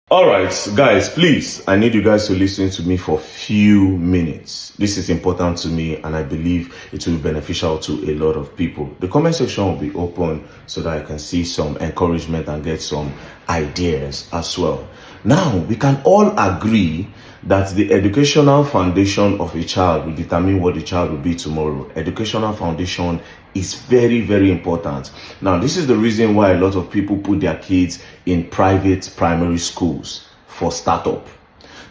Alright, guys, please, I need you guys to listen to me for a few minutes. This is important to me and I believe it will be beneficial to a lot of people. The comment section will be open so that I can see some encouragement and get some ideas as well. Now, we can all agree that the educational foundation of a child will determine what the child will be tomorrow. Educational foundation is very, very important. Now, this is the reason why a lot of people put their kids in private primary schools for startup.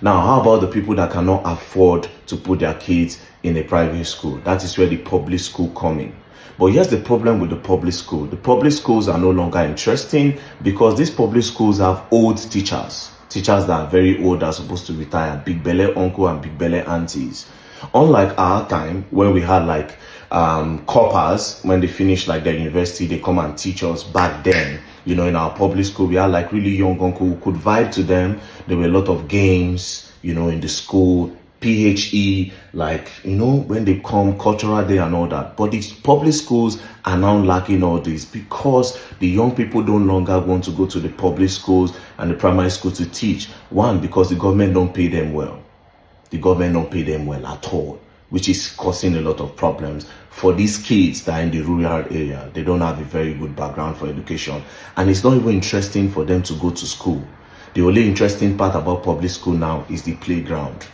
Now, how about the people that cannot afford to put their kids in a private school? That is where the public school come in. But here's the problem with the public school. The public schools are no longer interesting because these public schools have old teachers. Teachers that are very old are supposed to retire. Big belly uncle and big belly aunties. Unlike our time when we had like coppers, when they finish like their university, they come and teach us. Back then, you know, in our public school, we had like really young uncle who could vibe to them. There were a lot of games, you know, in the school, PHE, like, you know, when they come, cultural day and all that. But these public schools are now lacking all this because the young people no longer want to go to the public schools and the primary school to teach. One, because the government don't pay them well. The government don't pay them well at all, which is causing a lot of problems for these kids that are in the rural area. They don't have a very good background for education. And it's not even interesting for them to go to school. The only interesting part about public school now is the playground.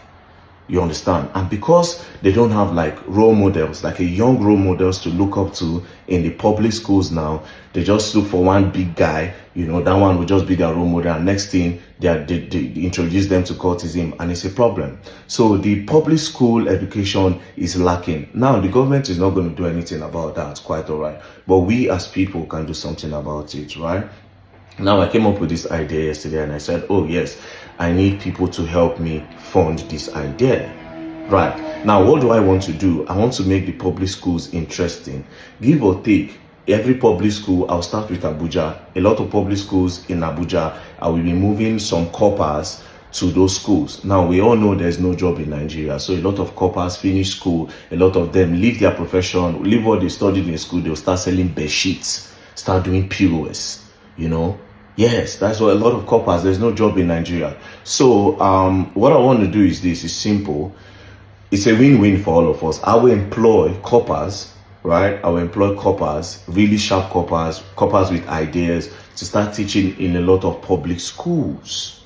You understand? And because they don't have like role models, like a young role models to look up to in the public schools now, they just look for one big guy, you know, that one will just be their role model. And next thing, they introduce them to cultism, and it's a problem. So the public school education is lacking. Now, the government is not going to do anything about that, quite all right. But we as people can do something about it, right? Now, I came up with this idea yesterday and I said, oh yes, I need people to help me fund this idea. Right. Now, what do I want to do? I want to make the public schools interesting. Give or take, every public school, I'll start with Abuja. A lot of public schools in Abuja, I will be moving some corpers to those schools. Now, we all know there's no job in Nigeria. So a lot of corpers finish school. A lot of them leave their profession, leave what they studied in school. They'll start selling bed sheets, start doing POS. You know, yes, that's what a lot of coppers, there's no job in Nigeria. So what I want to do is this, it's simple. It's a win-win for all of us. I will employ coppers, right? I will employ coppers, really sharp coppers, coppers with ideas to start teaching in a lot of public schools.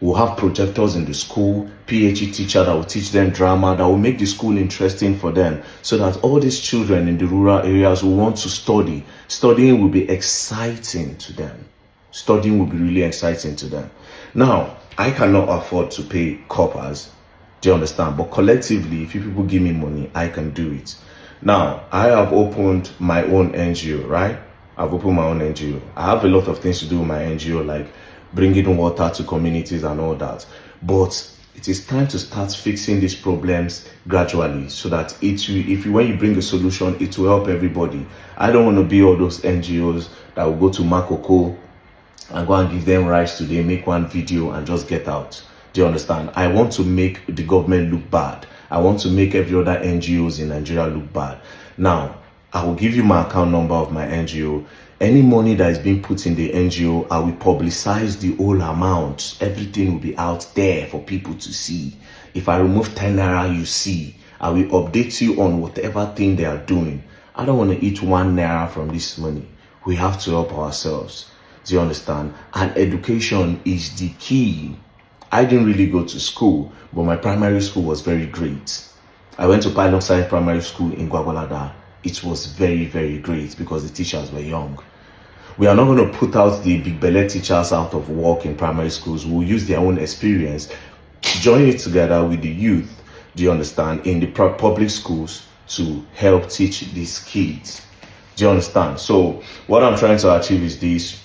We'll have projectors in the school, PhD teacher that will teach them drama, that will make the school interesting for them, so that all these children in the rural areas will want to study. Studying will be exciting to them. Studying will be really exciting to them. Now, I cannot afford to pay coppers, do you understand? But collectively, if you people give me money, I can do it. Now, I have opened my own NGO, right? I've opened my own NGO. I have a lot of things to do with my NGO, like bringing water to communities and all that. But it is time to start fixing these problems gradually so that when you bring a solution, it will help everybody. I don't want to be all those NGOs that will go to Makoko and go and give them rights today, make one video and just get out. Do you understand? I want to make the government look bad. I want to make every other NGOs in Nigeria look bad. Now, I will give you my account number of my NGO. Any money that is being put in the NGO, I will publicize the whole amount. Everything will be out there for people to see. If I remove 10 naira, you see. I will update you on whatever thing they are doing. I don't want to eat 1 naira from this money. We have to help ourselves. Do you understand? And education is the key. I didn't really go to school, but my primary school was very great. I went to Pilot Science Primary School in Gwagwalada. It was very, very great because the teachers were young. We are not going to put out the big belly teachers out of work in primary schools. We'll use their own experience, join it together with the youth, do you understand, in the public schools to help teach these kids. Do you understand? So what I'm trying to achieve is this.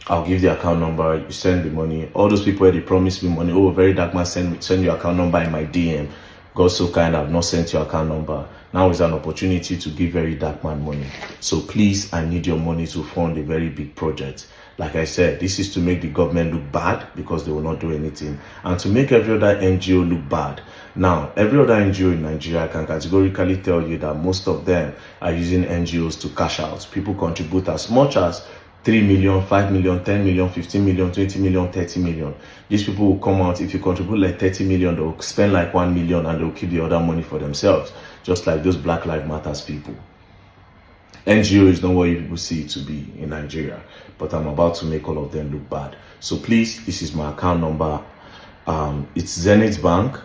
I'll give the account number, you send the money. All those people where they promise me money, oh, very dark man, send your account number in my DM. God so kind, I've not sent your account number. Now is an opportunity to give very dark man money. So please, I need your money to fund a very big project. Like I said, this is to make the government look bad because they will not do anything, and to make every other NGO look bad. Now, every other NGO in Nigeria, I can categorically tell you that most of them are using NGOs to cash out. People contribute as much as 3 million, 5 million, 10 million, 15 million, 20 million, 30 million. These people will come out. If you contribute like 30 million, they'll spend like 1 million and they'll keep the other money for themselves. Just like those Black Lives Matters people. NGO is not what you people see it to be in Nigeria, but I'm about to make all of them look bad. So please, this is my account number. It's Zenith Bank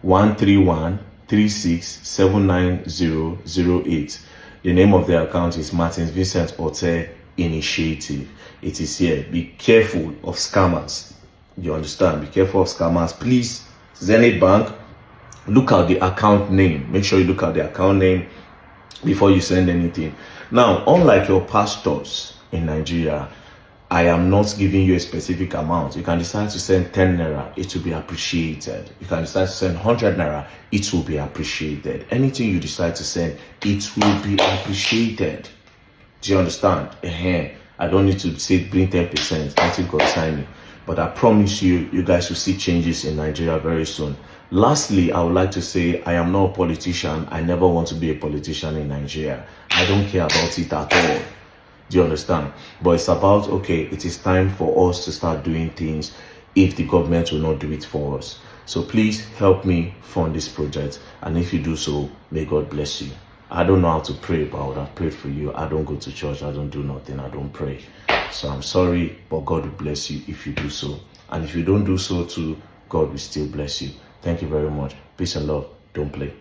13136790008. The name of the account is Martin Vincent Otse Initiative. It is here. Be careful of scammers. You understand? Be careful of scammers. Please, Zenith Bank, look at the account name. Make sure you look at the account name before you send anything. Now, unlike your pastors in Nigeria, I am not giving you a specific amount. You can decide to send 10 naira, it will be appreciated. You can decide to send 100 naira, it will be appreciated. Anything you decide to send, it will be appreciated. Do you understand? I don't need to say bring 10%, until God sign me. But I promise you, you guys will see changes in Nigeria very soon. Lastly, I would like to say I am not a politician. I never want to be a politician in Nigeria. I don't care about it at all. Do you understand? But it's about, okay, it is time for us to start doing things if the government will not do it for us. So please help me fund this project. And if you do so, may God bless you. I don't know how to pray, but I would have prayed for you. I don't go to church. I don't do nothing. I don't pray. So I'm sorry, but God will bless you if you do so. And if you don't do so too, God will still bless you. Thank you very much. Peace and love. Don't play.